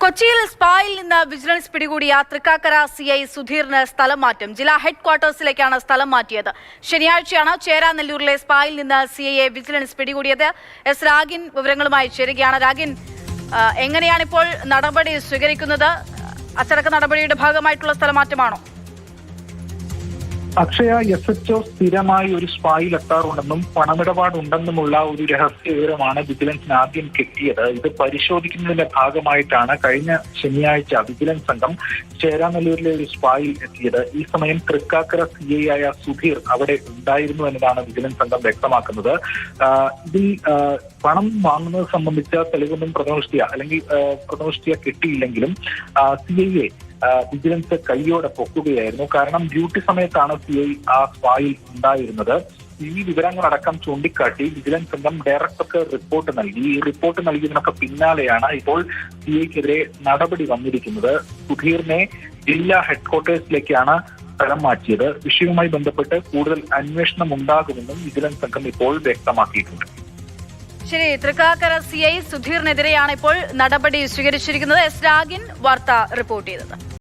കൊച്ചിയിൽ സ്പായിൽ നിന്ന് വിജിലൻസ് പിടികൂടിയ തൃക്കാക്കര സിഐ സുധീറിന് സ്ഥലം മാറ്റം. ജില്ലാ ഹെഡ് ക്വാർട്ടേഴ്സിലേക്കാണ് സ്ഥലം മാറ്റിയത്. ശനിയാഴ്ചയാണ് ചേരാനെല്ലൂരിലെ സ്പായിൽ നിന്ന് സിഐയെ വിജിലൻസ് പിടികൂടിയത്. എസ് രാഗിൻ വിവരങ്ങളുമായി ചേരുകയാണ്. രാഗിൻ, എങ്ങനെയാണ് ഇപ്പോൾ നടപടി സ്വീകരിക്കുന്നത്? അച്ചടക്ക നടപടിയുടെ ഭാഗമായിട്ടുള്ള സ്ഥലമാറ്റമാണോ? അക്ഷയ, SHO സ്ഥിരമായി ഒരു സ്പായിൽ എത്താറുണ്ടെന്നും പണമിടപാടുണ്ടെന്നുമുള്ള ഒരു രഹസ്യ വിവരമാണ് വിജിലൻസിന് ആദ്യം കിട്ടിയത്. ഇത് പരിശോധിക്കുന്നതിന്റെ ഭാഗമായിട്ടാണ് കഴിഞ്ഞ ശനിയാഴ്ച വിജിലൻസ് സംഘം ചേരാനെല്ലൂരിലെ ഒരു സ്പായിൽ എത്തിയത്. ഈ സമയം തൃക്കാക്കര CI ആയ സുധീർ അവിടെ ഉണ്ടായിരുന്നു എന്നതാണ് വിജിലൻസ് സംഘം വ്യക്തമാക്കുന്നത്. ഇതിൽ പണം വാങ്ങുന്നത് സംബന്ധിച്ച തെളിവൊന്നും പ്രഥമദൃഷ്ട്യാ കിട്ടിയില്ലെങ്കിലും CIയെ വിജിലൻസ് കൈയോടെ പൊക്കുകയായിരുന്നു. കാരണം ഡ്യൂട്ടി സമയത്താണ് CI ആ സ്പായിൽ ഉണ്ടായിരുന്നത്. ഈ വിവരങ്ങളടക്കം ചൂണ്ടിക്കാട്ടി വിജിലൻസ് സംഘം ഡയറക്ടർക്ക് റിപ്പോർട്ട് നൽകി. ഈ റിപ്പോർട്ട് നൽകിയതിനൊക്കെ പിന്നാലെയാണ് ഇപ്പോൾ CIക്കെതിരെ നടപടി വന്നിരിക്കുന്നത്. സുധീറിനെ ജില്ലാ ഹെഡ്ക്വാർട്ടേഴ്സിലേക്കാണ് സ്ഥലം മാറ്റിയത്. വിഷയവുമായി ബന്ധപ്പെട്ട് കൂടുതൽ അന്വേഷണം ഉണ്ടാകുമെന്നും വിജിലൻസ് സംഘം ഇപ്പോൾ വ്യക്തമാക്കിയിട്ടുണ്ട്. ശരി, തൃക്കാക്കര CI സുധീറിനെതിരെയാണ് ഇപ്പോൾ നടപടി സ്വീകരിച്ചിരിക്കുന്നത്. എസ് രാഗിൻ വാർത്ത റിപ്പോർട്ട് ചെയ്തത്.